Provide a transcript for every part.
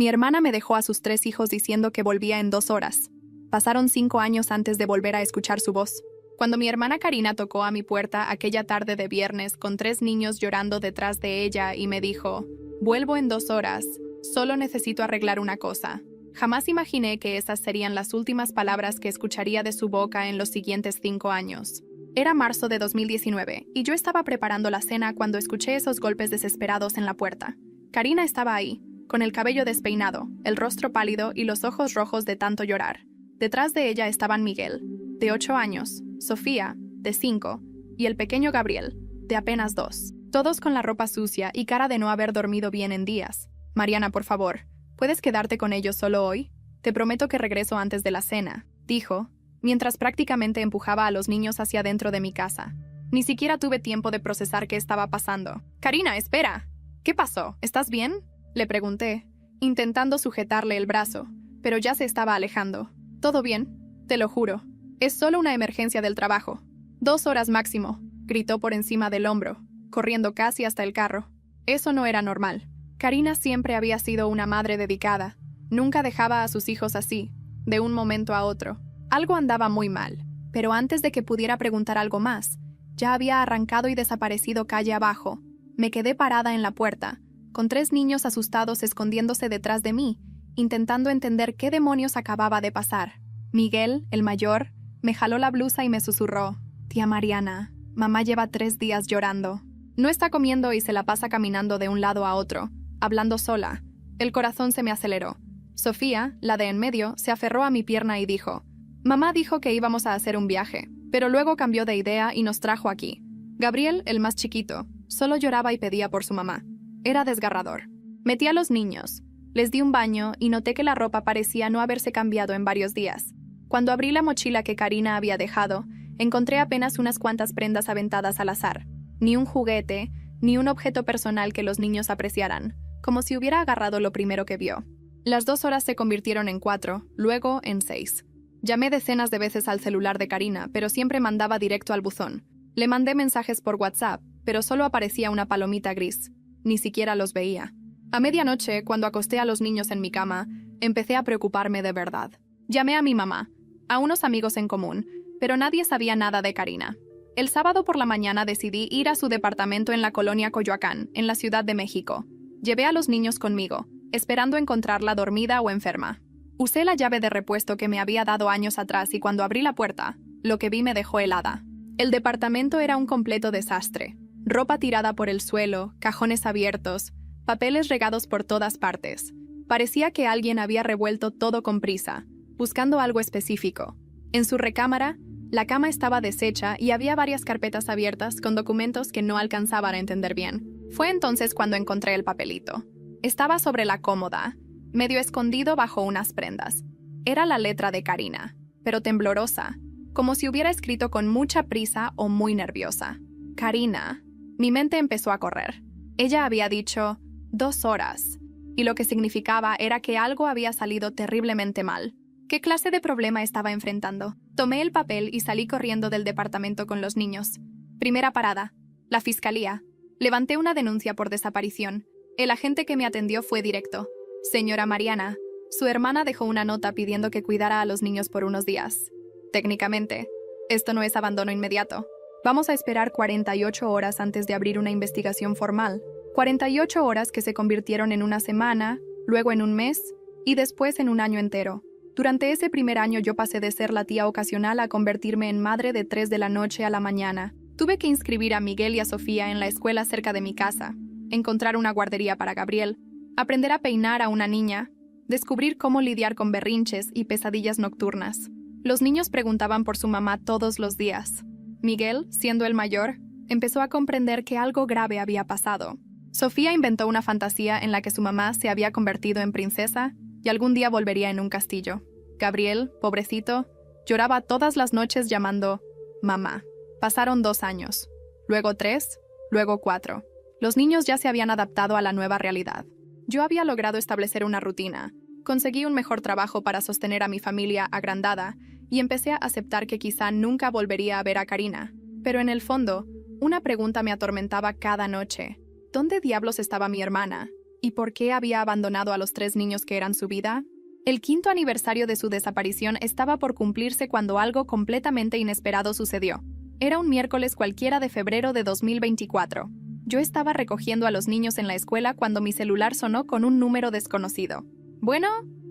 Mi hermana me dejó a sus 3 hijos diciendo que volvía en 2 horas. Pasaron 5 años antes de volver a escuchar su voz. Cuando mi hermana Karina tocó a mi puerta aquella tarde de viernes con 3 niños llorando detrás de ella y me dijo, «Vuelvo en 2 horas, solo necesito arreglar una cosa». Jamás imaginé que esas serían las últimas palabras que escucharía de su boca en los siguientes 5 años. Era marzo de 2019 y yo estaba preparando la cena cuando escuché esos golpes desesperados en la puerta. Karina estaba ahí, con el cabello despeinado, el rostro pálido y los ojos rojos de tanto llorar. Detrás de ella estaban Miguel, de 8 años, Sofía, de 5, y el pequeño Gabriel, de apenas 2. Todos con la ropa sucia y cara de no haber dormido bien en días. «Mariana, por favor, ¿puedes quedarte con ellos solo hoy? Te prometo que regreso antes de la cena», dijo, mientras prácticamente empujaba a los niños hacia dentro de mi casa. Ni siquiera tuve tiempo de procesar qué estaba pasando. «Karina, espera. ¿Qué pasó? ¿Estás bien?», le pregunté, intentando sujetarle el brazo, pero ya se estaba alejando. «Todo bien, te lo juro. Es solo una emergencia del trabajo. 2 horas máximo», gritó por encima del hombro, corriendo casi hasta el carro. Eso no era normal. Karina siempre había sido una madre dedicada. Nunca dejaba a sus hijos así, de un momento a otro. Algo andaba muy mal, pero antes de que pudiera preguntar algo más, ya había arrancado y desaparecido calle abajo. Me quedé parada en la puerta, con 3 niños asustados escondiéndose detrás de mí, intentando entender qué demonios acababa de pasar. Miguel, el mayor, me jaló la blusa y me susurró, «Tía Mariana, mamá lleva 3 días llorando. No está comiendo y se la pasa caminando de un lado a otro, hablando sola». El corazón se me aceleró. Sofía, la de en medio, se aferró a mi pierna y dijo, «Mamá dijo que íbamos a hacer un viaje, pero luego cambió de idea y nos trajo aquí». Gabriel, el más chiquito, solo lloraba y pedía por su mamá. Era desgarrador. Metí a los niños, les di un baño y noté que la ropa parecía no haberse cambiado en varios días. Cuando abrí la mochila que Karina había dejado, encontré apenas unas cuantas prendas aventadas al azar. Ni un juguete, ni un objeto personal que los niños apreciaran, como si hubiera agarrado lo primero que vio. Las 2 horas se convirtieron en 4, luego en 6. Llamé decenas de veces al celular de Karina, pero siempre mandaba directo al buzón. Le mandé mensajes por WhatsApp, pero solo aparecía una palomita gris. Ni siquiera los veía. A medianoche, cuando acosté a los niños en mi cama, empecé a preocuparme de verdad. Llamé a mi mamá, a unos amigos en común, pero nadie sabía nada de Karina. El sábado por la mañana decidí ir a su departamento en la colonia Coyoacán, en la Ciudad de México. Llevé a los niños conmigo, esperando encontrarla dormida o enferma. Usé la llave de repuesto que me había dado años atrás y cuando abrí la puerta, lo que vi me dejó helada. El departamento era un completo desastre. Ropa tirada por el suelo, cajones abiertos, papeles regados por todas partes. Parecía que alguien había revuelto todo con prisa, buscando algo específico. En su recámara, la cama estaba deshecha y había varias carpetas abiertas con documentos que no alcanzaban a entender bien. Fue entonces cuando encontré el papelito. Estaba sobre la cómoda, medio escondido bajo unas prendas. Era la letra de Karina, pero temblorosa, como si hubiera escrito con mucha prisa o muy nerviosa. Karina. Mi mente empezó a correr. Ella había dicho 2 horas, y lo que significaba era que algo había salido terriblemente mal. ¿Qué clase de problema estaba enfrentando? Tomé el papel y salí corriendo del departamento con los niños. Primera parada, la fiscalía. Levanté una denuncia por desaparición. El agente que me atendió fue directo. «Señora Mariana, su hermana dejó una nota pidiendo que cuidara a los niños por unos días. Técnicamente, esto no es abandono inmediato. Vamos a esperar 48 horas antes de abrir una investigación formal. 48 horas que se convirtieron en una semana, luego en un mes y después en un año entero. Durante ese primer año yo pasé de ser la tía ocasional a convertirme en madre de 3 de la noche a la mañana. Tuve que inscribir a Miguel y a Sofía en la escuela cerca de mi casa, encontrar una guardería para Gabriel, aprender a peinar a una niña, descubrir cómo lidiar con berrinches y pesadillas nocturnas. Los niños preguntaban por su mamá todos los días. Miguel, siendo el mayor, empezó a comprender que algo grave había pasado. Sofía inventó una fantasía en la que su mamá se había convertido en princesa y algún día volvería en un castillo. Gabriel, pobrecito, lloraba todas las noches llamando mamá. Pasaron 2 años, luego 3, luego 4. Los niños ya se habían adaptado a la nueva realidad. Yo había logrado establecer una rutina, conseguí un mejor trabajo para sostener a mi familia agrandada y empecé a aceptar que quizá nunca volvería a ver a Karina. Pero en el fondo, una pregunta me atormentaba cada noche. ¿Dónde diablos estaba mi hermana? ¿Y por qué había abandonado a los 3 niños que eran su vida? El 5º aniversario de su desaparición estaba por cumplirse cuando algo completamente inesperado sucedió. Era un miércoles cualquiera de febrero de 2024. Yo estaba recogiendo a los niños en la escuela cuando mi celular sonó con un número desconocido. «Bueno»,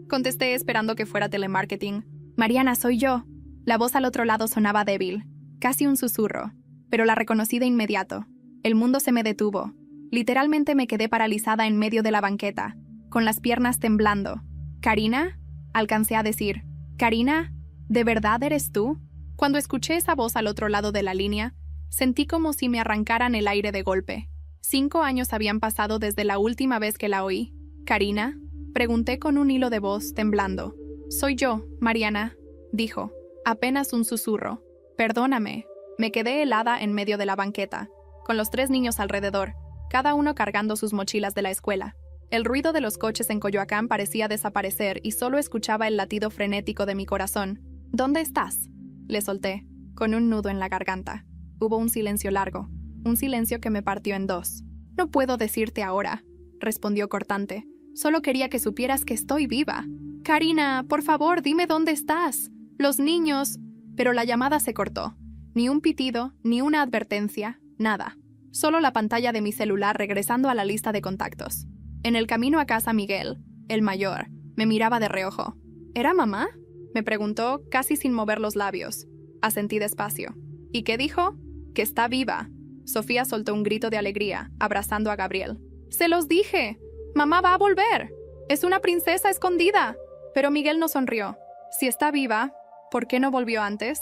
contesté esperando que fuera telemarketing. «Mariana, soy yo». La voz al otro lado sonaba débil, casi un susurro, pero la reconocí de inmediato. El mundo se me detuvo. Literalmente me quedé paralizada en medio de la banqueta, con las piernas temblando. «¿Karina?», alcancé a decir. «¿Karina? ¿De verdad eres tú?». Cuando escuché esa voz al otro lado de la línea, sentí como si me arrancaran el aire de golpe. 5 años habían pasado desde la última vez que la oí. «¿Karina?», pregunté con un hilo de voz temblando. «Soy yo, Mariana», dijo, apenas un susurro. «Perdóname». Me quedé helada en medio de la banqueta, con los 3 niños alrededor, cada uno cargando sus mochilas de la escuela. El ruido de los coches en Coyoacán parecía desaparecer y solo escuchaba el latido frenético de mi corazón. «¿Dónde estás?», le solté, con un nudo en la garganta. Hubo un silencio largo, un silencio que me partió en 2. «No puedo decirte ahora», respondió cortante. «Solo quería que supieras que estoy viva». «Karina, por favor, dime dónde estás. Los niños...». Pero la llamada se cortó. Ni un pitido, ni una advertencia, nada. Solo la pantalla de mi celular regresando a la lista de contactos. En el camino a casa, Miguel, el mayor, me miraba de reojo. «¿Era mamá?», me preguntó casi sin mover los labios. Asentí despacio. «¿Y qué dijo?». «Que está viva». Sofía soltó un grito de alegría, abrazando a Gabriel. «¡Se los dije! ¡Mamá va a volver! ¡Es una princesa escondida!». Pero Miguel no sonrió. «Si está viva, ¿por qué no volvió antes?»,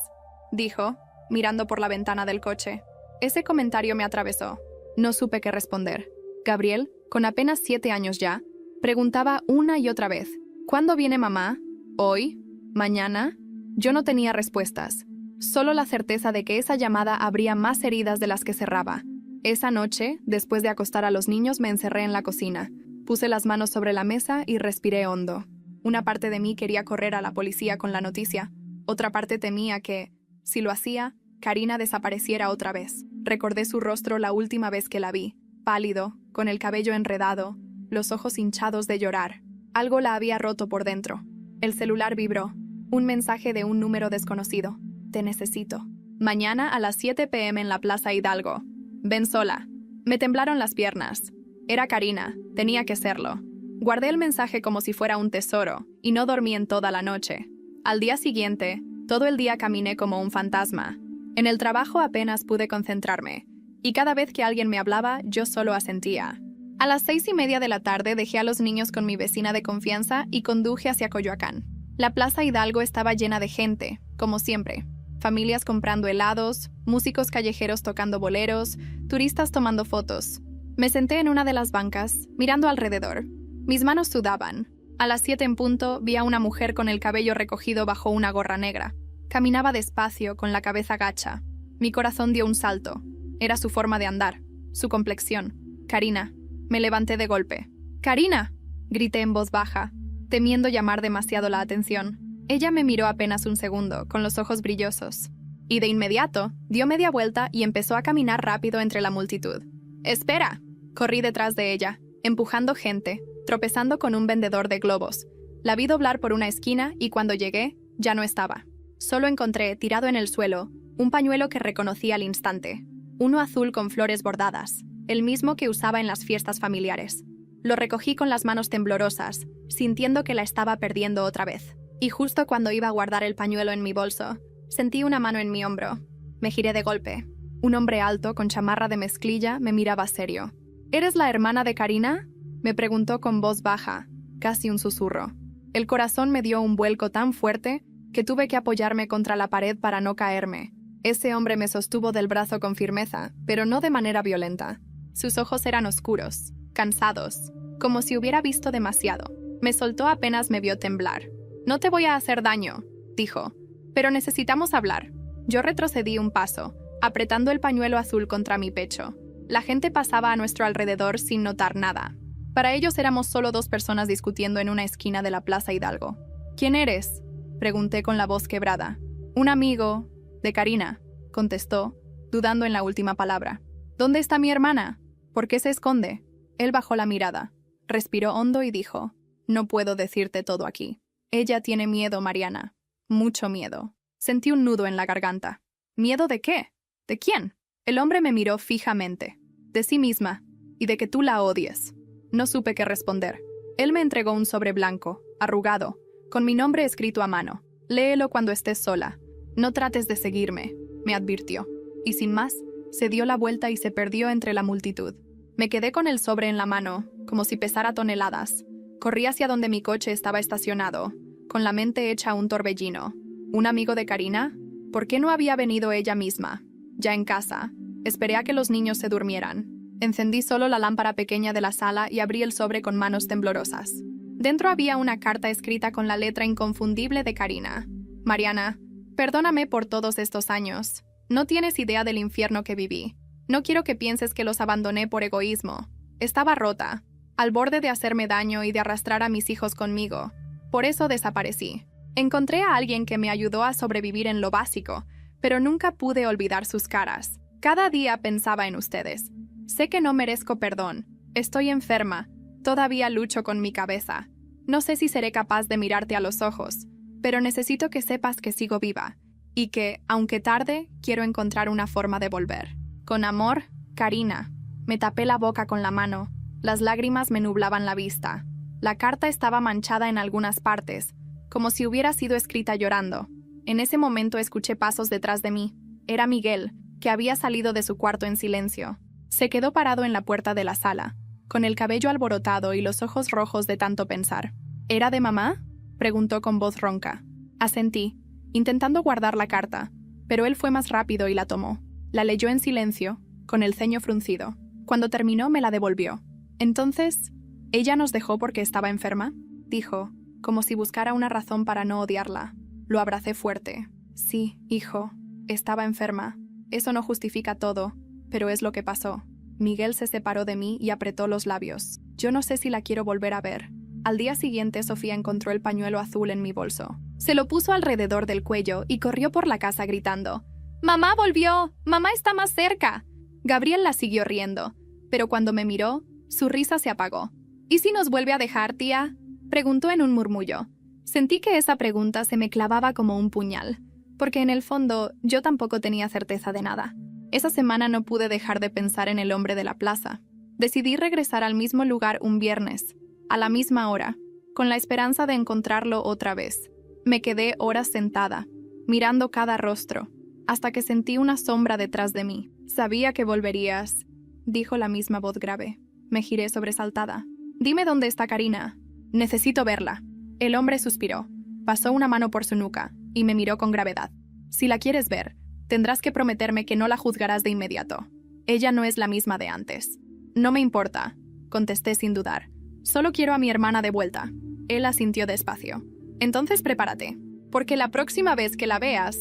dijo, mirando por la ventana del coche. Ese comentario me atravesó. No supe qué responder. Gabriel, con apenas 7 años ya, preguntaba una y otra vez: «¿Cuándo viene mamá? ¿Hoy? ¿Mañana?». Yo no tenía respuestas, solo la certeza de que esa llamada abría más heridas de las que cerraba. Esa noche, después de acostar a los niños, me encerré en la cocina. Puse las manos sobre la mesa y respiré hondo. Una parte de mí quería correr a la policía con la noticia. Otra parte temía que, si lo hacía, Karina desapareciera otra vez. Recordé su rostro la última vez que la vi, pálido, con el cabello enredado, los ojos hinchados de llorar. Algo la había roto por dentro. El celular vibró. Un mensaje de un número desconocido. «Te necesito. Mañana a las 7 p.m. en la Plaza Hidalgo. Ven sola». Me temblaron las piernas. Era Karina, tenía que serlo. Guardé el mensaje como si fuera un tesoro, y no dormí en toda la noche. Al día siguiente, todo el día caminé como un fantasma. En el trabajo apenas pude concentrarme, y cada vez que alguien me hablaba, yo solo asentía. A las 6:30 de la tarde dejé a los niños con mi vecina de confianza y conduje hacia Coyoacán. La Plaza Hidalgo estaba llena de gente, como siempre. Familias comprando helados, músicos callejeros tocando boleros, turistas tomando fotos. Me senté en una de las bancas, mirando alrededor. Mis manos sudaban. A las 7 en punto vi a una mujer con el cabello recogido bajo una gorra negra. Caminaba despacio, con la cabeza gacha. Mi corazón dio un salto. Era su forma de andar, su complexión. «Karina». Me levanté de golpe. «¡Karina!», grité en voz baja, temiendo llamar demasiado la atención. Ella me miró apenas un segundo, con los ojos brillosos. Y de inmediato, dio media vuelta y empezó a caminar rápido entre la multitud. «¡Espera!». Corrí detrás de ella, empujando gente, tropezando con un vendedor de globos. La vi doblar por una esquina y cuando llegué, ya no estaba. Solo encontré, tirado en el suelo, un pañuelo que reconocí al instante. Uno azul con flores bordadas, el mismo que usaba en las fiestas familiares. Lo recogí con las manos temblorosas, sintiendo que la estaba perdiendo otra vez. Y justo cuando iba a guardar el pañuelo en mi bolso, sentí una mano en mi hombro. Me giré de golpe. Un hombre alto, con chamarra de mezclilla, me miraba serio. «¿Eres la hermana de Karina?», me preguntó con voz baja, casi un susurro. El corazón me dio un vuelco tan fuerte que tuve que apoyarme contra la pared para no caerme. Ese hombre me sostuvo del brazo con firmeza, pero no de manera violenta. Sus ojos eran oscuros, cansados, como si hubiera visto demasiado. Me soltó apenas me vio temblar. «No te voy a hacer daño», dijo, «pero necesitamos hablar». Yo retrocedí un paso, apretando el pañuelo azul contra mi pecho. La gente pasaba a nuestro alrededor sin notar nada. Para ellos éramos solo 2 personas discutiendo en una esquina de la Plaza Hidalgo. «¿Quién eres?», pregunté con la voz quebrada. «Un amigo de Karina», contestó, dudando en la última palabra. «¿Dónde está mi hermana? ¿Por qué se esconde?». Él bajó la mirada. Respiró hondo y dijo, no puedo decirte todo aquí. Ella tiene miedo, Mariana. Mucho miedo. Sentí un nudo en la garganta. ¿Miedo de qué? ¿De quién? El hombre me miró fijamente. De sí misma. Y de que tú la odies. No supe qué responder. Él me entregó un sobre blanco, arrugado, con mi nombre escrito a mano. Léelo cuando estés sola. No trates de seguirme, me advirtió. Y sin más, se dio la vuelta y se perdió entre la multitud. Me quedé con el sobre en la mano, como si pesara toneladas. Corrí hacia donde mi coche estaba estacionado, con la mente hecha un torbellino. ¿Un amigo de Karina? ¿Por qué no había venido ella misma? Ya en casa, esperé a que los niños se durmieran. Encendí solo la lámpara pequeña de la sala y abrí el sobre con manos temblorosas. Dentro había una carta escrita con la letra inconfundible de Karina. Mariana, perdóname por todos estos años. No tienes idea del infierno que viví. No quiero que pienses que los abandoné por egoísmo. Estaba rota, al borde de hacerme daño y de arrastrar a mis hijos conmigo. Por eso desaparecí. Encontré a alguien que me ayudó a sobrevivir en lo básico, pero nunca pude olvidar sus caras. Cada día pensaba en ustedes. Sé que no merezco perdón. Estoy enferma. Todavía lucho con mi cabeza. No sé si seré capaz de mirarte a los ojos, pero necesito que sepas que sigo viva y que, aunque tarde, quiero encontrar una forma de volver. Con amor, Karina. Me tapé la boca con la mano. Las lágrimas me nublaban la vista. La carta estaba manchada en algunas partes, como si hubiera sido escrita llorando. En ese momento escuché pasos detrás de mí. Era Miguel, que había salido de su cuarto en silencio. Se quedó parado en la puerta de la sala, con el cabello alborotado y los ojos rojos de tanto pensar. ¿Era de mamá?, preguntó con voz ronca. Asentí, intentando guardar la carta, pero él fue más rápido y la tomó. La leyó en silencio, con el ceño fruncido. Cuando terminó, me la devolvió. Entonces, ¿ella nos dejó porque estaba enferma?, dijo, como si buscara una razón para no odiarla. Lo abracé fuerte. Sí, hijo, estaba enferma. Eso no justifica todo, pero es lo que pasó. Miguel se separó de mí y apretó los labios. Yo no sé si la quiero volver a ver. Al día siguiente, Sofía encontró el pañuelo azul en mi bolso. Se lo puso alrededor del cuello y corrió por la casa gritando: «¡Mamá volvió! ¡Mamá está más cerca!». Gabriel la siguió riendo, pero cuando me miró, su risa se apagó. «¿Y si nos vuelve a dejar, tía?», preguntó en un murmullo. Sentí que esa pregunta se me clavaba como un puñal, porque en el fondo yo tampoco tenía certeza de nada. Esa semana no pude dejar de pensar en el hombre de la plaza. Decidí regresar al mismo lugar un viernes, a la misma hora, con la esperanza de encontrarlo otra vez. Me quedé horas sentada, mirando cada rostro, hasta que sentí una sombra detrás de mí. «Sabía que volverías», dijo la misma voz grave. Me giré sobresaltada. «Dime dónde está Karina. Necesito verla». El hombre suspiró, pasó una mano por su nuca y me miró con gravedad. «Si la quieres ver, tendrás que prometerme que no la juzgarás de inmediato. Ella no es la misma de antes». «No me importa», contesté sin dudar. «Solo quiero a mi hermana de vuelta». Él asintió despacio. «Entonces prepárate, porque la próxima vez que la veas,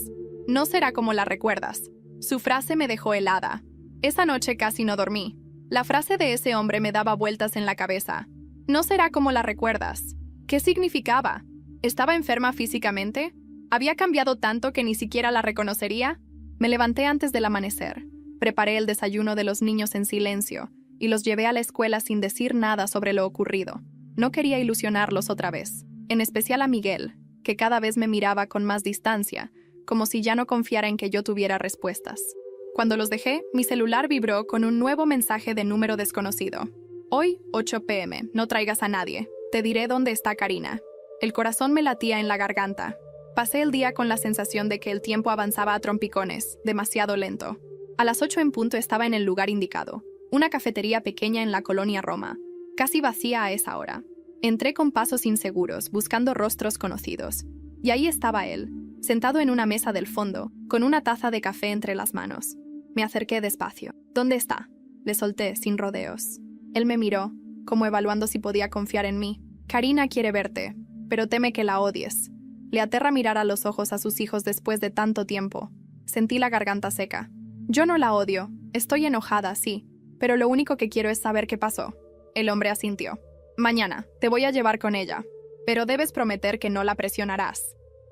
no será como la recuerdas». Su frase me dejó helada. Esa noche casi no dormí. La frase de ese hombre me daba vueltas en la cabeza. «No será como la recuerdas». ¿Qué significaba? ¿Estaba enferma físicamente? ¿Había cambiado tanto que ni siquiera la reconocería? Me levanté antes del amanecer. Preparé el desayuno de los niños en silencio y los llevé a la escuela sin decir nada sobre lo ocurrido. No quería ilusionarlos otra vez, en especial a Miguel, que cada vez me miraba con más distancia, como si ya no confiara en que yo tuviera respuestas. Cuando los dejé, mi celular vibró con un nuevo mensaje de número desconocido. «Hoy, 8 p.m., no traigas a nadie. Te diré dónde está Karina». El corazón me latía en la garganta. Pasé el día con la sensación de que el tiempo avanzaba a trompicones, demasiado lento. A las 8 en punto estaba en el lugar indicado, una cafetería pequeña en la colonia Roma, casi vacía a esa hora. Entré con pasos inseguros, buscando rostros conocidos. Y ahí estaba él, sentado en una mesa del fondo, con una taza de café entre las manos. Me acerqué despacio. «¿Dónde está?», le solté, sin rodeos. Él me miró, como evaluando si podía confiar en mí. «Karina quiere verte, pero teme que la odies». Le aterra mirar a los ojos a sus hijos después de tanto tiempo. Sentí la garganta seca. «Yo no la odio. Estoy enojada, sí, pero lo único que quiero es saber qué pasó». El hombre asintió. «Mañana, te voy a llevar con ella, pero debes prometer que no la presionarás.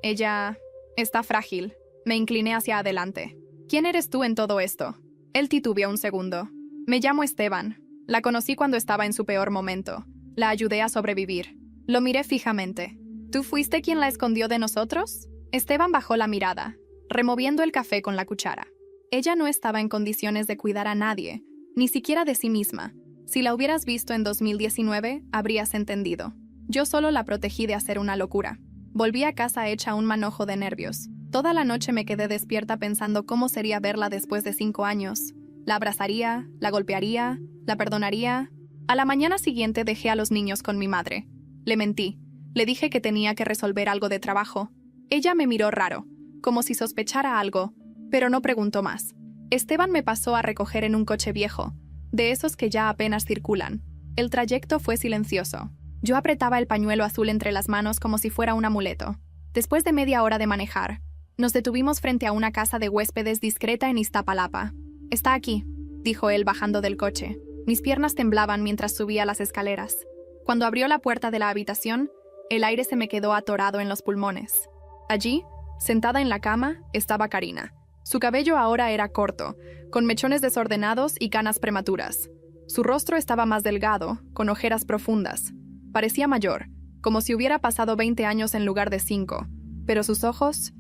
Ella está frágil». Me incliné hacia adelante. «¿Quién eres tú en todo esto?». Él titubeó un segundo. «Me llamo Esteban. La conocí cuando estaba en su peor momento. La ayudé a sobrevivir. Lo miré fijamente. ¿Tú fuiste quien la escondió de nosotros? Esteban bajó la mirada, removiendo el café con la cuchara. Ella no estaba en condiciones de cuidar a nadie, ni siquiera de sí misma. Si la hubieras visto en 2019, habrías entendido. Yo solo la protegí de hacer una locura. Volví a casa hecha un manojo de nervios. Toda la noche me quedé despierta pensando cómo sería verla después de 5 años. La abrazaría, la golpearía, la perdonaría. A la mañana siguiente dejé a los niños con mi madre. Le mentí. Le dije que tenía que resolver algo de trabajo. Ella me miró raro, como si sospechara algo, pero no preguntó más. Esteban me pasó a recoger en un coche viejo, de esos que ya apenas circulan. El trayecto fue silencioso. Yo apretaba el pañuelo azul entre las manos como si fuera un amuleto. Después de media hora de manejar, nos detuvimos frente a una casa de huéspedes discreta en Iztapalapa. «Está aquí», dijo él bajando del coche. Mis piernas temblaban mientras subía las escaleras. Cuando abrió la puerta de la habitación, el aire se me quedó atorado en los pulmones. Allí, sentada en la cama, estaba Karina. Su cabello ahora era corto, con mechones desordenados y canas prematuras. Su rostro estaba más delgado, con ojeras profundas. Parecía mayor, como si hubiera pasado 20 años en lugar de 5, pero sus ojos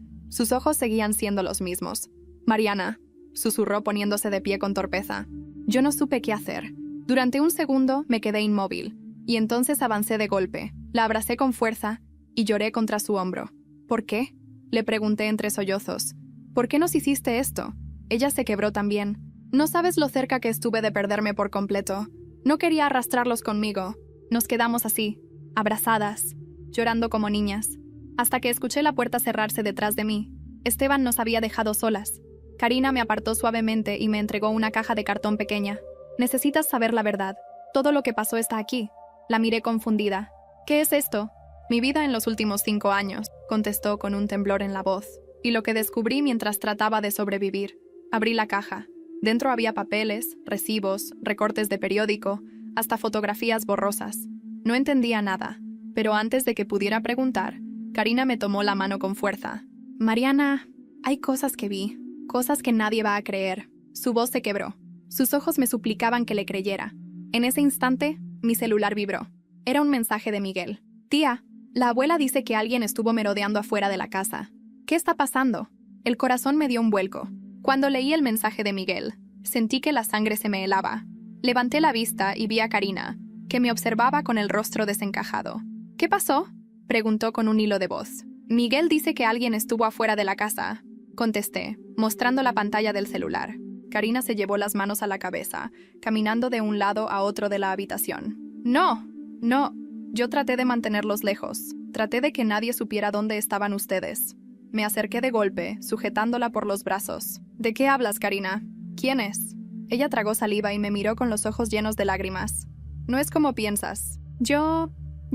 seguían siendo los mismos. «Mariana», susurró poniéndose de pie con torpeza. Yo no supe qué hacer. Durante un segundo me quedé inmóvil, y entonces avancé de golpe. La abracé con fuerza y lloré contra su hombro. «¿Por qué?», le pregunté entre sollozos. «¿Por qué nos hiciste esto?». Ella se quebró también. «No sabes lo cerca que estuve de perderme por completo. No quería arrastrarlos conmigo. Nos quedamos así, abrazadas, llorando como niñas, hasta que escuché la puerta cerrarse detrás de mí. Esteban nos había dejado solas. Karina me apartó suavemente y me entregó una caja de cartón pequeña. «Necesitas saber la verdad. Todo lo que pasó está aquí». La miré confundida. «¿Qué es esto?». «Mi vida en los últimos 5 años», contestó con un temblor en la voz. «Y lo que descubrí mientras trataba de sobrevivir». Abrí la caja. Dentro había papeles, recibos, recortes de periódico, hasta fotografías borrosas. No entendía nada, pero antes de que pudiera preguntar, Karina me tomó la mano con fuerza. «Mariana, hay cosas que vi, cosas que nadie va a creer». Su voz se quebró. Sus ojos me suplicaban que le creyera. En ese instante, mi celular vibró. Era un mensaje de Miguel. «Tía, la abuela dice que alguien estuvo merodeando afuera de la casa. ¿Qué está pasando?». El corazón me dio un vuelco. Cuando leí el mensaje de Miguel, sentí que la sangre se me helaba. Levanté la vista y vi a Karina, que me observaba con el rostro desencajado. «¿Qué pasó?», preguntó con un hilo de voz. «Miguel dice que alguien estuvo afuera de la casa», contesté, mostrando la pantalla del celular. Karina se llevó las manos a la cabeza, caminando de un lado a otro de la habitación. «No, no». Yo traté de mantenerlos lejos. Traté de que nadie supiera dónde estaban ustedes. Me acerqué de golpe, sujetándola por los brazos. «¿De qué hablas, Karina? ¿Quién es?». Ella tragó saliva y me miró con los ojos llenos de lágrimas. «No es como piensas. Yo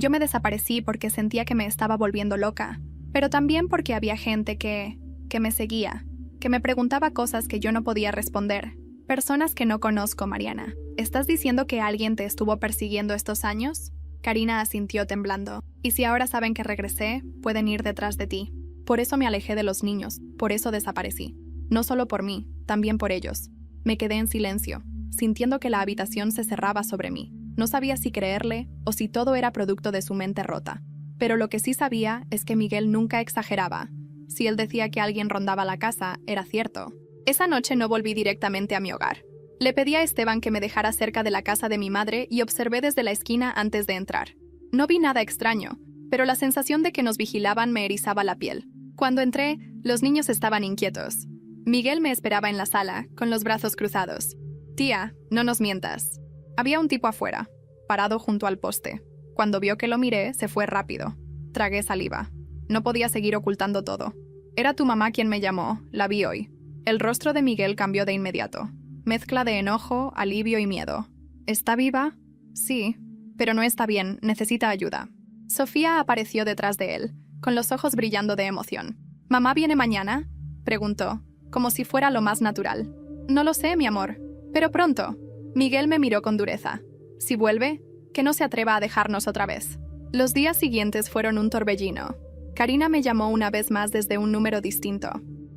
me desaparecí porque sentía que me estaba volviendo loca, pero también porque había gente que me seguía, que me preguntaba cosas que yo no podía responder. Personas que no conozco, Mariana. ¿Estás diciendo que alguien te estuvo persiguiendo estos años?». Karina asintió temblando. «Y si ahora saben que regresé, pueden ir detrás de ti. Por eso me alejé de los niños, por eso desaparecí. No solo por mí, también por ellos». Me quedé en silencio, sintiendo que la habitación se cerraba sobre mí. No sabía si creerle o si todo era producto de su mente rota. Pero lo que sí sabía es que Miguel nunca exageraba. Si él decía que alguien rondaba la casa, era cierto. Esa noche no volví directamente a mi hogar. Le pedí a Esteban que me dejara cerca de la casa de mi madre y observé desde la esquina antes de entrar. No vi nada extraño, pero la sensación de que nos vigilaban me erizaba la piel. Cuando entré, los niños estaban inquietos. Miguel me esperaba en la sala, con los brazos cruzados. «Tía, no nos mientas». Había un tipo afuera, parado junto al poste. Cuando vio que lo miré, se fue rápido. Tragué saliva. No podía seguir ocultando todo. «Era tu mamá quien me llamó, la vi hoy». El rostro de Miguel cambió de inmediato. Mezcla de enojo, alivio y miedo. «¿Está viva?». «Sí, pero no está bien, necesita ayuda». Sofía apareció detrás de él, con los ojos brillando de emoción. «¿Mamá viene mañana?», preguntó, como si fuera lo más natural. «No lo sé, mi amor, pero pronto». Miguel me miró con dureza. «Si vuelve, que no se atreva a dejarnos otra vez». Los días siguientes fueron un torbellino. Karina me llamó una vez más desde un número distinto.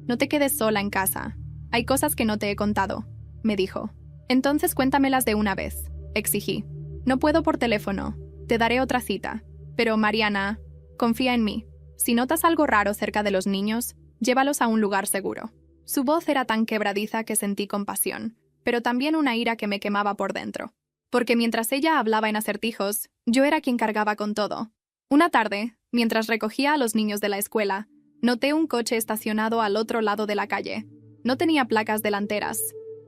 «No te quedes sola en casa. Hay cosas que no te he contado», me dijo. «Entonces cuéntamelas de una vez», exigí. «No puedo por teléfono. Te daré otra cita. Pero, Mariana, confía en mí. Si notas algo raro cerca de los niños, llévalos a un lugar seguro. Su voz era tan quebradiza que sentí compasión, pero también una ira que me quemaba por dentro. Porque mientras ella hablaba en acertijos, yo era quien cargaba con todo. Una tarde, mientras recogía a los niños de la escuela, noté un coche estacionado al otro lado de la calle. No tenía placas delanteras,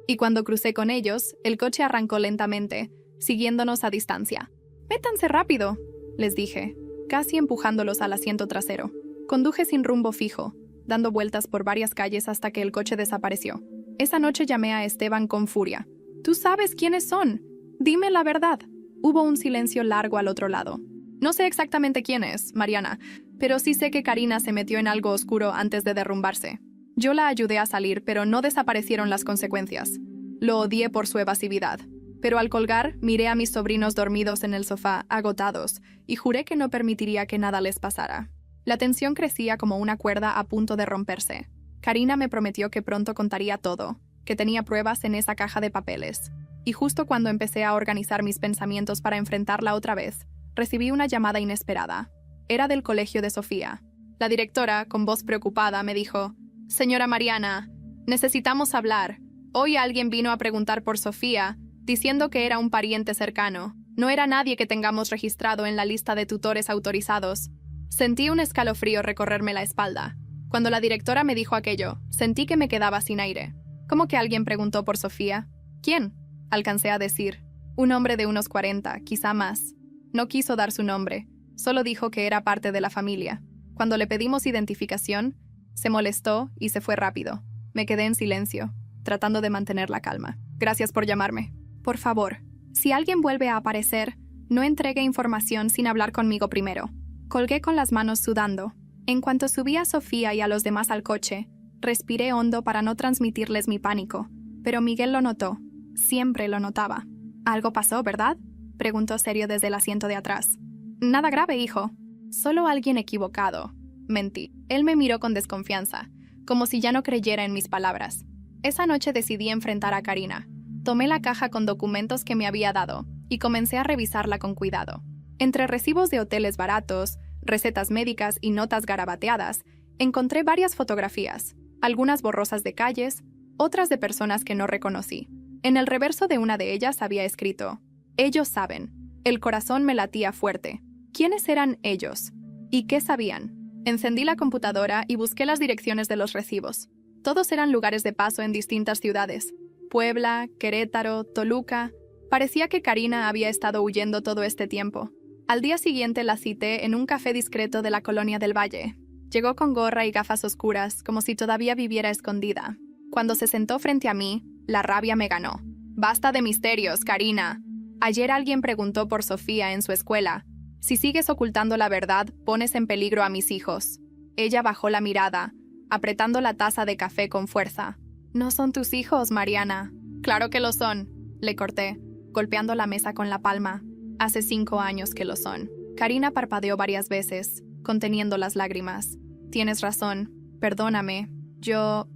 y cuando crucé con ellos, el coche arrancó lentamente, siguiéndonos a distancia. «Métanse rápido», les dije, casi empujándolos al asiento trasero. Conduje sin rumbo fijo, dando vueltas por varias calles hasta que el coche desapareció. Esa noche llamé a Esteban con furia. «¿Tú sabes quiénes son? Dime la verdad». Hubo un silencio largo al otro lado. «No sé exactamente quién es, Mariana, pero sí sé que Karina se metió en algo oscuro antes de derrumbarse. Yo la ayudé a salir, pero no desaparecieron las consecuencias. Lo odié por su evasividad. Pero al colgar, miré a mis sobrinos dormidos en el sofá, agotados, y juré que no permitiría que nada les pasara. La tensión crecía como una cuerda a punto de romperse. Karina me prometió que pronto contaría todo, que tenía pruebas en esa caja de papeles. Y justo cuando empecé a organizar mis pensamientos para enfrentarla otra vez, recibí una llamada inesperada. Era del colegio de Sofía. La directora, con voz preocupada, me dijo: «Señora Mariana, necesitamos hablar. Hoy alguien vino a preguntar por Sofía, diciendo que era un pariente cercano. No era nadie que tengamos registrado en la lista de tutores autorizados». Sentí un escalofrío recorrerme la espalda. Cuando la directora me dijo aquello, sentí que me quedaba sin aire. ¿Cómo que alguien preguntó por Sofía? ¿Quién?, alcancé a decir. Un hombre de unos 40, quizá más. No quiso dar su nombre, solo dijo que era parte de la familia. Cuando le pedimos identificación, se molestó y se fue rápido. Me quedé en silencio, tratando de mantener la calma. «Gracias por llamarme. Por favor, si alguien vuelve a aparecer, no entregue información sin hablar conmigo primero». Colgué con las manos sudando. En cuanto subí a Sofía y a los demás al coche, respiré hondo para no transmitirles mi pánico. Pero Miguel lo notó. Siempre lo notaba. «Algo pasó, ¿verdad?», preguntó serio desde el asiento de atrás. «Nada grave, hijo. Solo alguien equivocado». Mentí. Él me miró con desconfianza, como si ya no creyera en mis palabras. Esa noche decidí enfrentar a Karina. Tomé la caja con documentos que me había dado y comencé a revisarla con cuidado. Entre recibos de hoteles baratos, recetas médicas y notas garabateadas, encontré varias fotografías, algunas borrosas de calles, otras de personas que no reconocí. En el reverso de una de ellas había escrito: «Ellos saben». El corazón me latía fuerte. ¿Quiénes eran ellos? ¿Y qué sabían? Encendí la computadora y busqué las direcciones de los recibos. Todos eran lugares de paso en distintas ciudades: Puebla, Querétaro, Toluca. Parecía que Karina había estado huyendo todo este tiempo. Al día siguiente la cité en un café discreto de la Colonia del Valle. Llegó con gorra y gafas oscuras, como si todavía viviera escondida. Cuando se sentó frente a mí, la rabia me ganó. «Basta de misterios, Karina. Ayer alguien preguntó por Sofía en su escuela. Si sigues ocultando la verdad, pones en peligro a mis hijos». Ella bajó la mirada, apretando la taza de café con fuerza. «No son tus hijos, Mariana». «Claro que lo son», le corté, golpeando la mesa con la palma. «Hace 5 años que lo son». Karina parpadeó varias veces, conteniendo las lágrimas. «Tienes razón. Perdóname. Yo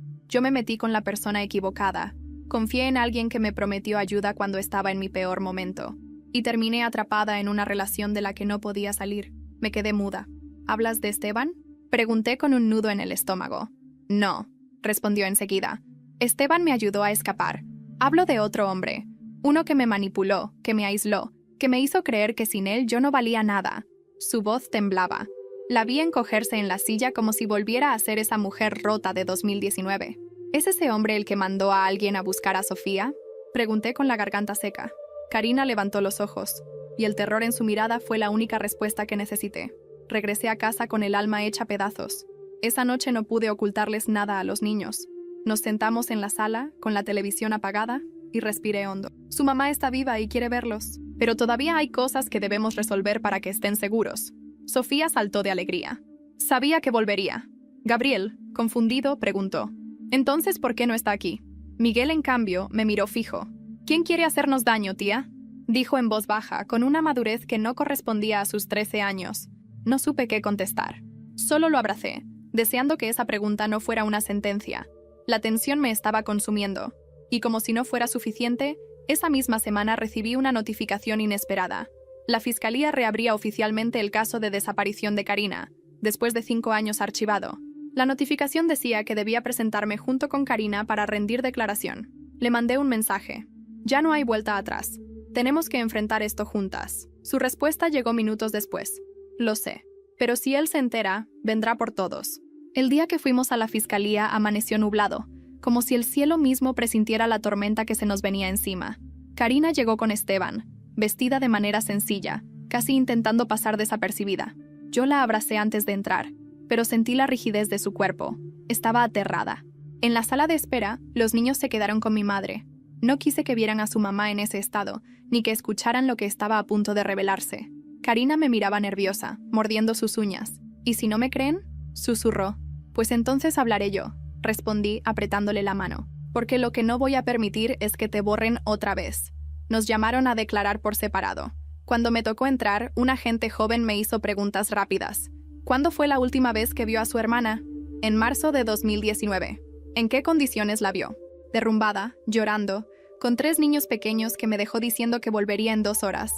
me metí con la persona equivocada. Confié en alguien que me prometió ayuda cuando estaba en mi peor momento. Y terminé atrapada en una relación de la que no podía salir». Me quedé muda. «¿Hablas de Esteban?», pregunté con un nudo en el estómago. «No», respondió enseguida. «Esteban me ayudó a escapar. Hablo de otro hombre. Uno que me manipuló, que me aisló, que me hizo creer que sin él yo no valía nada». Su voz temblaba. La vi encogerse en la silla como si volviera a ser esa mujer rota de 2019. «¿Es ese hombre el que mandó a alguien a buscar a Sofía?», pregunté con la garganta seca. Karina levantó los ojos, y el terror en su mirada fue la única respuesta que necesité. Regresé a casa con el alma hecha pedazos. Esa noche no pude ocultarles nada a los niños. Nos sentamos en la sala, con la televisión apagada, y respiré hondo. «Su mamá está viva y quiere verlos, pero todavía hay cosas que debemos resolver para que estén seguros». Sofía saltó de alegría. Sabía que volvería. Gabriel, confundido, preguntó: «¿Entonces por qué no está aquí?». Miguel, en cambio, me miró fijo. «¿Quién quiere hacernos daño, tía?», dijo en voz baja, con una madurez que no correspondía a sus 13 años. No supe qué contestar. Solo lo abracé, deseando que esa pregunta no fuera una sentencia. La tensión me estaba consumiendo. Y como si no fuera suficiente, esa misma semana recibí una notificación inesperada. La fiscalía reabría oficialmente el caso de desaparición de Karina, después de 5 años archivado. La notificación decía que debía presentarme junto con Karina para rendir declaración. Le mandé un mensaje. Ya no hay vuelta atrás. Tenemos que enfrentar esto juntas. Su respuesta llegó minutos después. Lo sé. Pero si él se entera, vendrá por todos. El día que fuimos a la fiscalía amaneció nublado, como si el cielo mismo presintiera la tormenta que se nos venía encima. Karina llegó con Esteban, vestida de manera sencilla, casi intentando pasar desapercibida. Yo la abracé antes de entrar, pero sentí la rigidez de su cuerpo. Estaba aterrada. En la sala de espera, los niños se quedaron con mi madre. No quise que vieran a su mamá en ese estado, ni que escucharan lo que estaba a punto de revelarse. Karina me miraba nerviosa, mordiendo sus uñas. ¿Y si no me creen? Susurró. Pues entonces hablaré yo, respondí apretándole la mano. Porque lo que no voy a permitir es que te borren otra vez. Nos llamaron a declarar por separado. Cuando me tocó entrar, un agente joven me hizo preguntas rápidas. ¿Cuándo fue la última vez que vio a su hermana? En marzo de 2019. ¿En qué condiciones la vio? Derrumbada, llorando, con 3 niños pequeños que me dejó diciendo que volvería en 2 horas.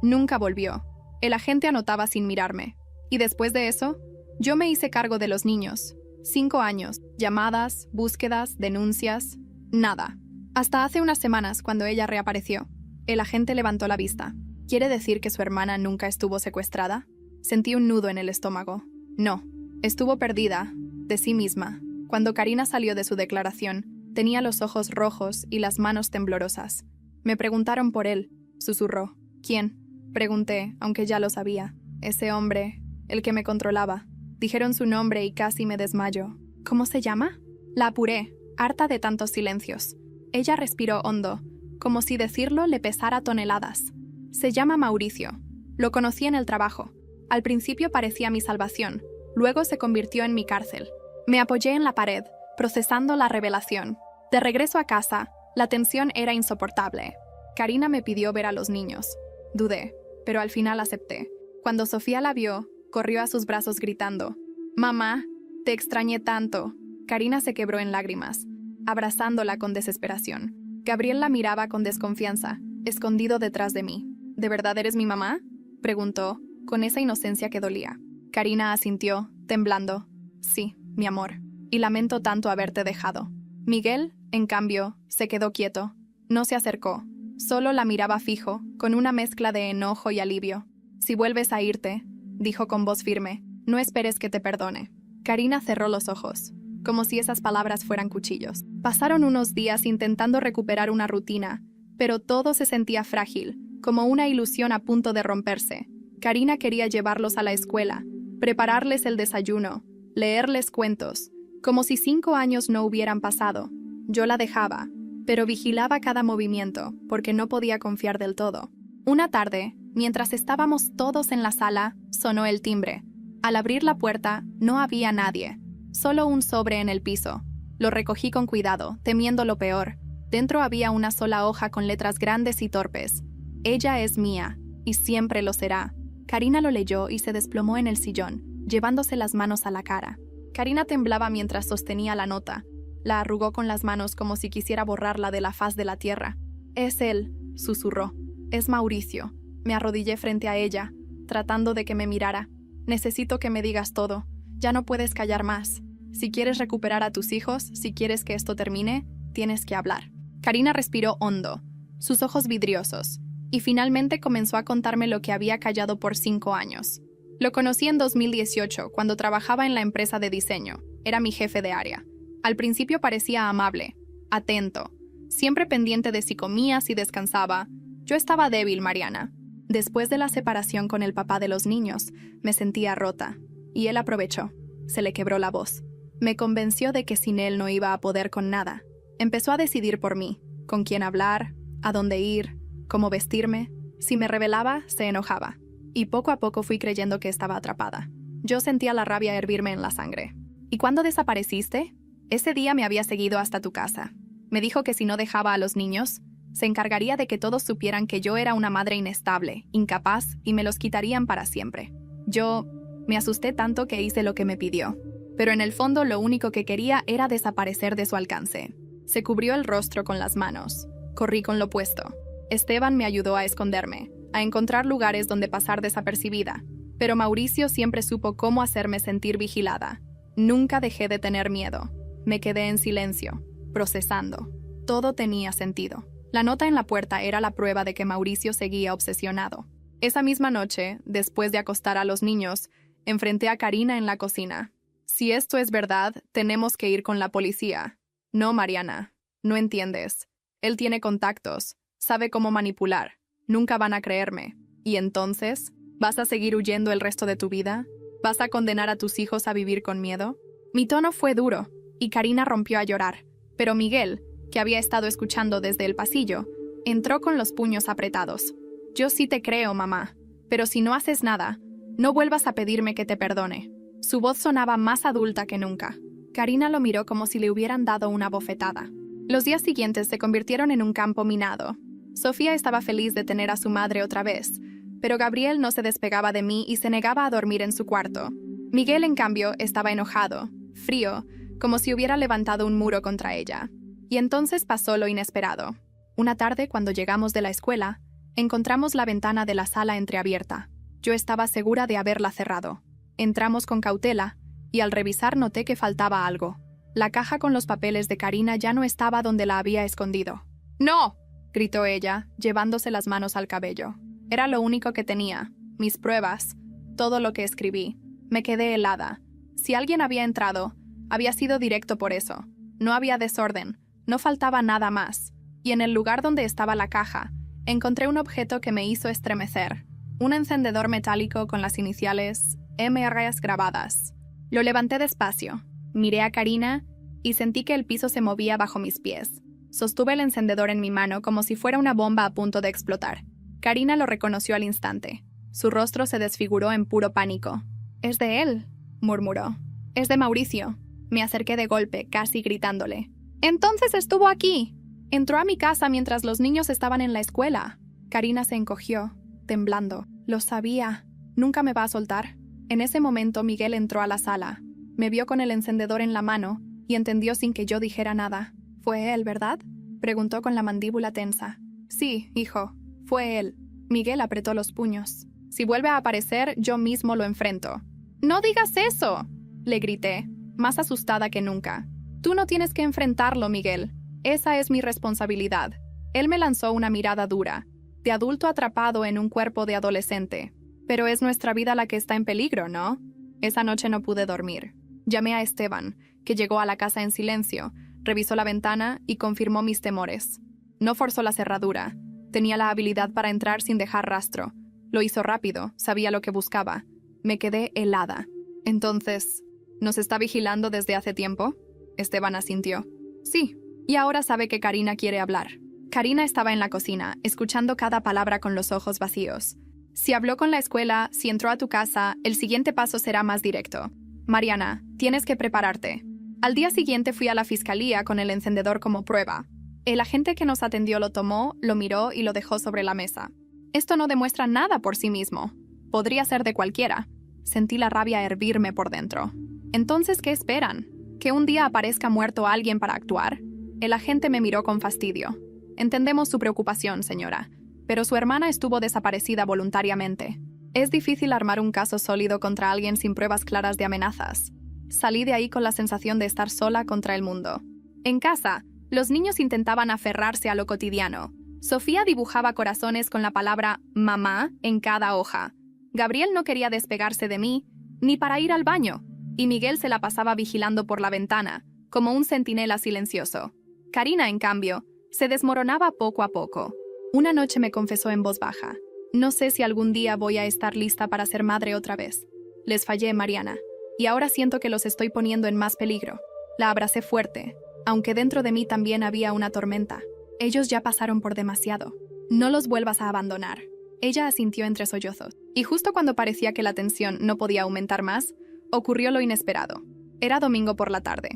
Nunca volvió. El agente anotaba sin mirarme. ¿Y después de eso? Yo me hice cargo de los niños. 5 años, llamadas, búsquedas, denuncias, nada. Hasta hace unas semanas, cuando ella reapareció. El agente levantó la vista. ¿Quiere decir que su hermana nunca estuvo secuestrada? Sentí un nudo en el estómago. No, estuvo perdida, de sí misma. Cuando Karina salió de su declaración, tenía los ojos rojos y las manos temblorosas. Me preguntaron por él, susurró. ¿Quién? Pregunté, aunque ya lo sabía. Ese hombre, el que me controlaba. Dijeron su nombre y casi me desmayo. ¿Cómo se llama? La apuré, harta de tantos silencios. Ella respiró hondo, como si decirlo le pesara toneladas. Se llama Mauricio. Lo conocí en el trabajo. Al principio parecía mi salvación, luego se convirtió en mi cárcel. Me apoyé en la pared, procesando la revelación. De regreso a casa, la tensión era insoportable. Karina me pidió ver a los niños. Dudé, pero al final acepté. Cuando Sofía la vio, corrió a sus brazos gritando: «Mamá, te extrañé tanto». Karina se quebró en lágrimas, abrazándola con desesperación. Gabriel la miraba con desconfianza, escondido detrás de mí. «¿De verdad eres mi mamá?», preguntó, con esa inocencia que dolía. Karina asintió, temblando. «Sí, mi amor, y lamento tanto haberte dejado». Miguel, en cambio, se quedó quieto. No se acercó, solo la miraba fijo, con una mezcla de enojo y alivio. «Si vuelves a irte», dijo con voz firme, «no esperes que te perdone». Karina cerró los ojos, como si esas palabras fueran cuchillos. Pasaron unos días intentando recuperar una rutina, pero todo se sentía frágil, como una ilusión a punto de romperse. Karina quería llevarlos a la escuela, prepararles el desayuno, leerles cuentos, como si 5 años no hubieran pasado. Yo la dejaba, pero vigilaba cada movimiento, porque no podía confiar del todo. Una tarde, mientras estábamos todos en la sala, sonó el timbre. Al abrir la puerta, no había nadie, solo un sobre en el piso. Lo recogí con cuidado, temiendo lo peor. Dentro había una sola hoja con letras grandes y torpes. «Ella es mía, y siempre lo será». Karina lo leyó y se desplomó en el sillón, llevándose las manos a la cara. Karina temblaba mientras sostenía la nota. La arrugó con las manos como si quisiera borrarla de la faz de la tierra. «Es él», susurró. «Es Mauricio». Me arrodillé frente a ella, tratando de que me mirara. «Necesito que me digas todo. Ya no puedes callar más. Si quieres recuperar a tus hijos, si quieres que esto termine, tienes que hablar». Karina respiró hondo, sus ojos vidriosos, y finalmente comenzó a contarme lo que había callado por 5 años. Lo conocí en 2018, cuando trabajaba en la empresa de diseño. Era mi jefe de área. Al principio parecía amable, atento, siempre pendiente de si comía, si descansaba. Yo estaba débil, Mariana. Después de la separación con el papá de los niños, me sentía rota, y él aprovechó. Se le quebró la voz. Me convenció de que sin él no iba a poder con nada. Empezó a decidir por mí, con quién hablar, a dónde ir, cómo vestirme. Si me rebelaba, se enojaba. Y poco a poco fui creyendo que estaba atrapada. Yo sentía la rabia hervirme en la sangre. ¿Y cuándo desapareciste? Ese día me había seguido hasta tu casa. Me dijo que si no dejaba a los niños, se encargaría de que todos supieran que yo era una madre inestable, incapaz, y me los quitarían para siempre. Yo me asusté tanto que hice lo que me pidió. Pero en el fondo lo único que quería era desaparecer de su alcance. Se cubrió el rostro con las manos. Corrí con lo puesto. Esteban me ayudó a esconderme. a encontrar lugares donde pasar desapercibida, pero Mauricio siempre supo cómo hacerme sentir vigilada. Nunca dejé de tener miedo. Me quedé en silencio, procesando. Todo tenía sentido. La nota en la puerta era la prueba de que Mauricio seguía obsesionado. Esa misma noche, después de acostar a los niños, enfrenté a Karina en la cocina. Si esto es verdad, tenemos que ir con la policía. No, Mariana. No entiendes. Él tiene contactos. Sabe cómo manipular. Nunca van a creerme. ¿Y entonces? ¿Vas a seguir huyendo el resto de tu vida? ¿Vas a condenar a tus hijos a vivir con miedo? Mi tono fue duro, y Karina rompió a llorar. Pero Miguel, que había estado escuchando desde el pasillo, entró con los puños apretados. Yo sí te creo, mamá, pero si no haces nada, no vuelvas a pedirme que te perdone. Su voz sonaba más adulta que nunca. Karina lo miró como si le hubieran dado una bofetada. Los días siguientes se convirtieron en un campo minado. Sofía estaba feliz de tener a su madre otra vez, pero Gabriel no se despegaba de mí y se negaba a dormir en su cuarto. Miguel, en cambio, estaba enojado, frío, como si hubiera levantado un muro contra ella. Y entonces pasó lo inesperado. Una tarde, cuando llegamos de la escuela, encontramos la ventana de la sala entreabierta. Yo estaba segura de haberla cerrado. Entramos con cautela, y al revisar noté que faltaba algo. La caja con los papeles de Karina ya no estaba donde la había escondido. ¡No!, gritó ella, llevándose las manos al cabello. Era lo único que tenía, mis pruebas, todo lo que escribí. Me quedé helada. Si alguien había entrado, había sido directo por eso. No había desorden, no faltaba nada más. Y en el lugar donde estaba la caja, encontré un objeto que me hizo estremecer. Un encendedor metálico con las iniciales MR grabadas. Lo levanté despacio, miré a Karina y sentí que el piso se movía bajo mis pies. Sostuve el encendedor en mi mano como si fuera una bomba a punto de explotar. Karina lo reconoció al instante. Su rostro se desfiguró en puro pánico. «Es de él», murmuró. «Es de Mauricio». Me acerqué de golpe, casi gritándole. «¡Entonces estuvo aquí! Entró a mi casa mientras los niños estaban en la escuela». Karina se encogió, temblando. «Lo sabía. ¿Nunca me va a soltar?» En ese momento Miguel entró a la sala. Me vio con el encendedor en la mano y entendió sin que yo dijera nada. «¿Fue él, verdad?», preguntó con la mandíbula tensa. «Sí, hijo, fue él». Miguel apretó los puños. «Si vuelve a aparecer, yo mismo lo enfrento». «¡No digas eso!», le grité, más asustada que nunca. «Tú no tienes que enfrentarlo, Miguel. Esa es mi responsabilidad». Él me lanzó una mirada dura, de adulto atrapado en un cuerpo de adolescente. «Pero es nuestra vida la que está en peligro, ¿no?». Esa noche no pude dormir. Llamé a Esteban, que llegó a la casa en silencio, revisó la ventana y confirmó mis temores. No forzó la cerradura. Tenía la habilidad para entrar sin dejar rastro. Lo hizo rápido, sabía lo que buscaba. Me quedé helada. «Entonces, ¿nos está vigilando desde hace tiempo?», Esteban asintió. «Sí, y ahora sabe que Karina quiere hablar». Karina estaba en la cocina, escuchando cada palabra con los ojos vacíos. «Si habló con la escuela, si entró a tu casa, el siguiente paso será más directo. Mariana, tienes que prepararte». Al día siguiente fui a la fiscalía con el encendedor como prueba. El agente que nos atendió lo tomó, lo miró y lo dejó sobre la mesa. «Esto no demuestra nada por sí mismo. Podría ser de cualquiera». Sentí la rabia hervirme por dentro. «¿Entonces qué esperan? ¿Que un día aparezca muerto alguien para actuar?». El agente me miró con fastidio. «Entendemos su preocupación, señora, pero su hermana estuvo desaparecida voluntariamente. Es difícil armar un caso sólido contra alguien sin pruebas claras de amenazas». Salí de ahí con la sensación de estar sola contra el mundo. En casa, los niños intentaban aferrarse a lo cotidiano. Sofía dibujaba corazones con la palabra «mamá» en cada hoja. Gabriel no quería despegarse de mí, ni para ir al baño, y Miguel se la pasaba vigilando por la ventana, como un centinela silencioso. Karina, en cambio, se desmoronaba poco a poco. Una noche me confesó en voz baja: «No sé si algún día voy a estar lista para ser madre otra vez. Les fallé, Mariana, y ahora siento que los estoy poniendo en más peligro». La abracé fuerte, aunque dentro de mí también había una tormenta. «Ellos ya pasaron por demasiado. No los vuelvas a abandonar». Ella asintió entre sollozos, y justo cuando parecía que la tensión no podía aumentar más, ocurrió lo inesperado. Era domingo por la tarde.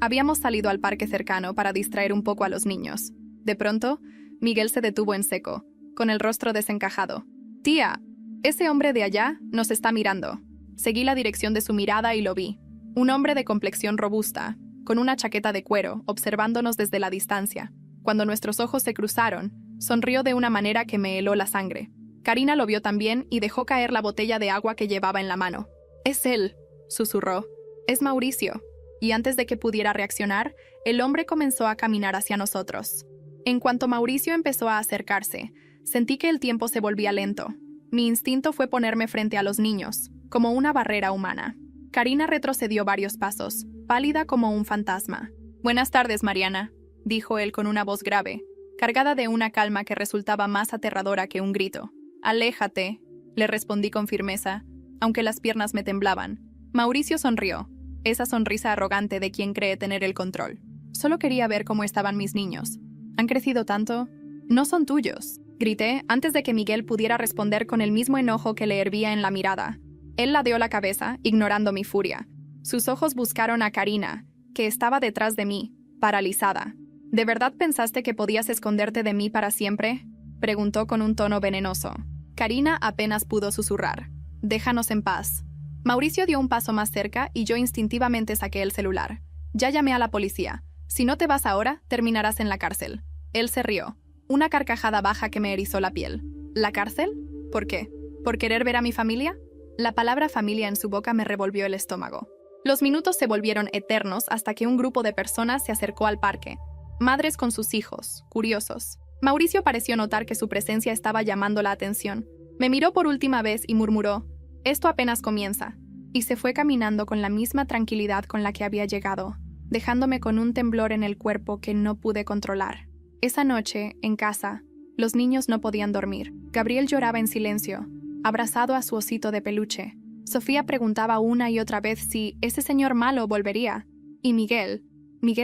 Habíamos salido al parque cercano para distraer un poco a los niños. De pronto, Miguel se detuvo en seco, con el rostro desencajado. «Tía, ese hombre de allá nos está mirando». Seguí la dirección de su mirada y lo vi. Un hombre de complexión robusta, con una chaqueta de cuero, observándonos desde la distancia. Cuando nuestros ojos se cruzaron, sonrió de una manera que me heló la sangre. Karina lo vio también y dejó caer la botella de agua que llevaba en la mano. «Es él», susurró. «Es Mauricio». Y antes de que pudiera reaccionar, el hombre comenzó a caminar hacia nosotros. En cuanto Mauricio empezó a acercarse, sentí que el tiempo se volvía lento. Mi instinto fue ponerme frente a los niños, como una barrera humana. Karina retrocedió varios pasos, pálida como un fantasma. «Buenas tardes, Mariana», dijo él con una voz grave, cargada de una calma que resultaba más aterradora que un grito. «Aléjate», le respondí con firmeza, aunque las piernas me temblaban. Mauricio sonrió, esa sonrisa arrogante de quien cree tener el control. «Solo quería ver cómo estaban mis niños. ¿Han crecido tanto?» «No son tuyos», grité antes de que Miguel pudiera responder con el mismo enojo que le hervía en la mirada. Él ladeó la cabeza, ignorando mi furia. Sus ojos buscaron a Karina, que estaba detrás de mí, paralizada. «¿De verdad pensaste que podías esconderte de mí para siempre?», preguntó con un tono venenoso. Karina apenas pudo susurrar. «Déjanos en paz». Mauricio dio un paso más cerca y yo instintivamente saqué el celular. «Ya llamé a la policía. Si no te vas ahora, terminarás en la cárcel». Él se rió, una carcajada baja que me erizó la piel. «¿La cárcel? ¿Por qué? ¿Por querer ver a mi familia?». La palabra familia en su boca me revolvió el estómago. Los minutos se volvieron eternos hasta que un grupo de personas se acercó al parque. Madres con sus hijos, curiosos. Mauricio pareció notar que su presencia estaba llamando la atención. Me miró por última vez y murmuró: «Esto apenas comienza», y se fue caminando con la misma tranquilidad con la que había llegado, dejándome con un temblor en el cuerpo que no pude controlar. Esa noche, en casa, los niños no podían dormir. Gabriel lloraba en silencio, abrazado a su osito de peluche. Sofía preguntaba una y otra vez si ese señor malo volvería. Y Miguel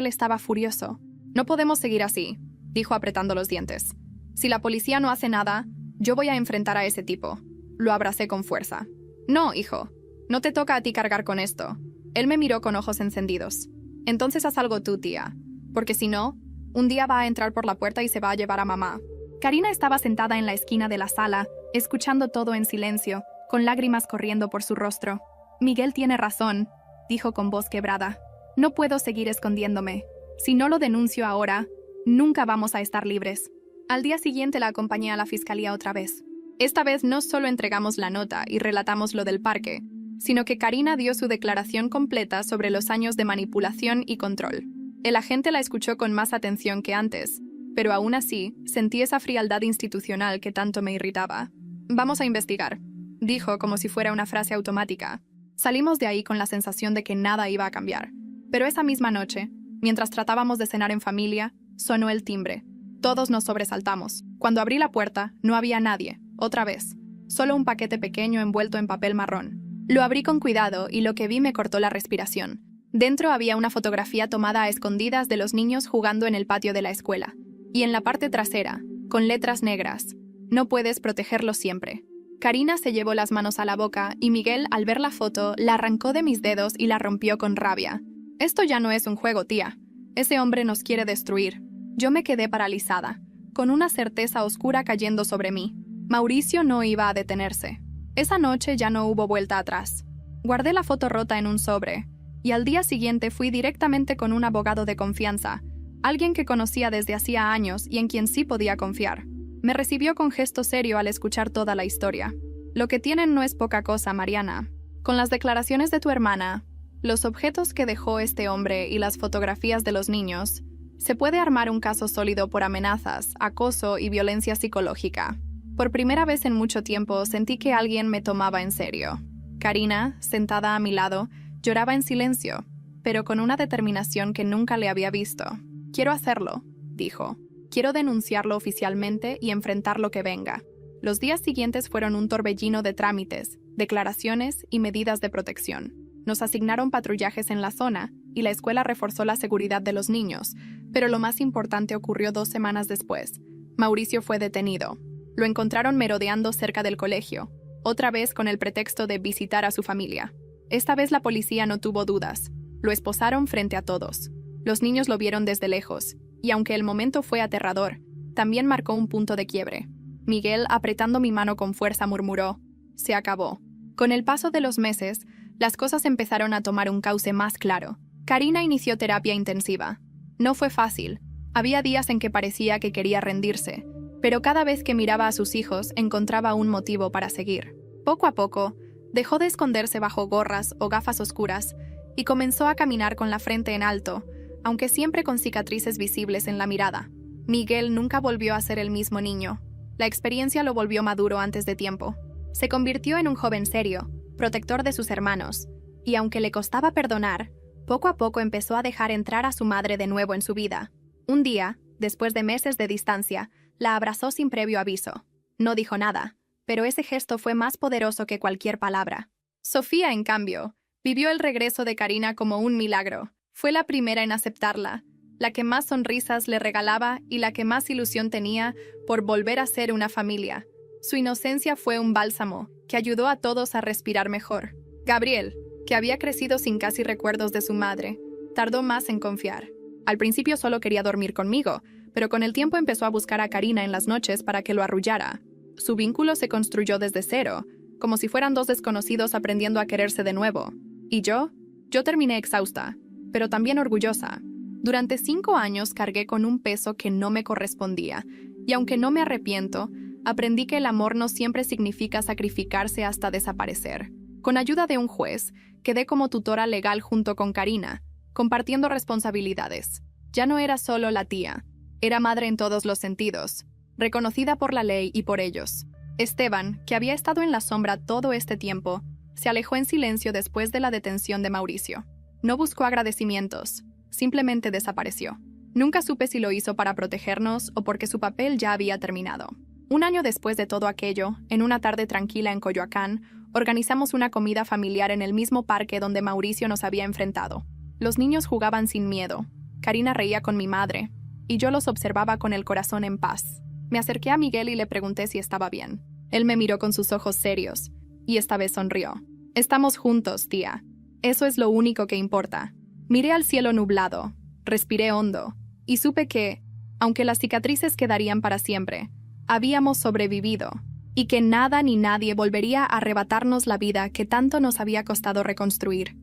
estaba furioso. «No podemos seguir así», dijo apretando los dientes. «Si la policía no hace nada, yo voy a enfrentar a ese tipo». Lo abracé con fuerza. «No, hijo, no te toca a ti cargar con esto». Él me miró con ojos encendidos. «Entonces haz algo tú, tía, porque si no, un día va a entrar por la puerta y se va a llevar a mamá». Karina estaba sentada en la esquina de la sala, escuchando todo en silencio, con lágrimas corriendo por su rostro. «Miguel tiene razón», dijo con voz quebrada. «No puedo seguir escondiéndome. Si no lo denuncio ahora, nunca vamos a estar libres». Al día siguiente la acompañé a la fiscalía otra vez. Esta vez no solo entregamos la nota y relatamos lo del parque, sino que Karina dio su declaración completa sobre los años de manipulación y control. El agente la escuchó con más atención que antes, pero aún así sentí esa frialdad institucional que tanto me irritaba. «Vamos a investigar», dijo como si fuera una frase automática. Salimos de ahí con la sensación de que nada iba a cambiar. Pero esa misma noche, mientras tratábamos de cenar en familia, sonó el timbre. Todos nos sobresaltamos. Cuando abrí la puerta, no había nadie. Otra vez. Solo un paquete pequeño envuelto en papel marrón. Lo abrí con cuidado y lo que vi me cortó la respiración. Dentro había una fotografía tomada a escondidas de los niños jugando en el patio de la escuela. Y en la parte trasera, con letras negras: «No puedes protegerlos siempre». Karina se llevó las manos a la boca y Miguel, al ver la foto, la arrancó de mis dedos y la rompió con rabia. «Esto ya no es un juego, tía. Ese hombre nos quiere destruir». Yo me quedé paralizada, con una certeza oscura cayendo sobre mí. Mauricio no iba a detenerse. Esa noche ya no hubo vuelta atrás. Guardé la foto rota en un sobre, y al día siguiente fui directamente con un abogado de confianza, alguien que conocía desde hacía años y en quien sí podía confiar. Me recibió con gesto serio al escuchar toda la historia. «Lo que tienen no es poca cosa, Mariana. Con las declaraciones de tu hermana, los objetos que dejó este hombre y las fotografías de los niños, se puede armar un caso sólido por amenazas, acoso y violencia psicológica». Por primera vez en mucho tiempo sentí que alguien me tomaba en serio. Karina, sentada a mi lado, lloraba en silencio, pero con una determinación que nunca le había visto. «Quiero hacerlo», dijo. «Quiero denunciarlo oficialmente y enfrentar lo que venga». Los días siguientes fueron un torbellino de trámites, declaraciones y medidas de protección. Nos asignaron patrullajes en la zona y la escuela reforzó la seguridad de los niños, pero lo más importante ocurrió 2 semanas después. Mauricio fue detenido. Lo encontraron merodeando cerca del colegio, otra vez con el pretexto de visitar a su familia. Esta vez la policía no tuvo dudas. Lo esposaron frente a todos. Los niños lo vieron desde lejos, y aunque el momento fue aterrador, también marcó un punto de quiebre. Miguel, apretando mi mano con fuerza, murmuró: «Se acabó». Con el paso de los meses, las cosas empezaron a tomar un cauce más claro. Karina inició terapia intensiva. No fue fácil. Había días en que parecía que quería rendirse, pero cada vez que miraba a sus hijos encontraba un motivo para seguir. Poco a poco, dejó de esconderse bajo gorras o gafas oscuras y comenzó a caminar con la frente en alto, aunque siempre con cicatrices visibles en la mirada. Miguel nunca volvió a ser el mismo niño. La experiencia lo volvió maduro antes de tiempo. Se convirtió en un joven serio, protector de sus hermanos, y aunque le costaba perdonar, poco a poco empezó a dejar entrar a su madre de nuevo en su vida. Un día, después de meses de distancia, la abrazó sin previo aviso. No dijo nada, pero ese gesto fue más poderoso que cualquier palabra. Sofía, en cambio, vivió el regreso de Karina como un milagro. Fue la primera en aceptarla, la que más sonrisas le regalaba y la que más ilusión tenía por volver a ser una familia. Su inocencia fue un bálsamo que ayudó a todos a respirar mejor. Gabriel, que había crecido sin casi recuerdos de su madre, tardó más en confiar. Al principio solo quería dormir conmigo, pero con el tiempo empezó a buscar a Karina en las noches para que lo arrullara. Su vínculo se construyó desde cero, como si fueran dos desconocidos aprendiendo a quererse de nuevo. ¿Y yo? Yo terminé exhausta, pero también orgullosa. Durante 5 años cargué con un peso que no me correspondía, y aunque no me arrepiento, aprendí que el amor no siempre significa sacrificarse hasta desaparecer. Con ayuda de un juez, quedé como tutora legal junto con Karina, compartiendo responsabilidades. Ya no era solo la tía, era madre en todos los sentidos, reconocida por la ley y por ellos. Esteban, que había estado en la sombra todo este tiempo, se alejó en silencio después de la detención de Mauricio. No buscó agradecimientos, simplemente desapareció. Nunca supe si lo hizo para protegernos o porque su papel ya había terminado. Un año después de todo aquello, en una tarde tranquila en Coyoacán, organizamos una comida familiar en el mismo parque donde Mauricio nos había enfrentado. Los niños jugaban sin miedo, Karina reía con mi madre, y yo los observaba con el corazón en paz. Me acerqué a Miguel y le pregunté si estaba bien. Él me miró con sus ojos serios, y esta vez sonrió. «Estamos juntos, tía. Eso es lo único que importa». Miré al cielo nublado, respiré hondo, y supe que, aunque las cicatrices quedarían para siempre, habíamos sobrevivido, y que nada ni nadie volvería a arrebatarnos la vida que tanto nos había costado reconstruir.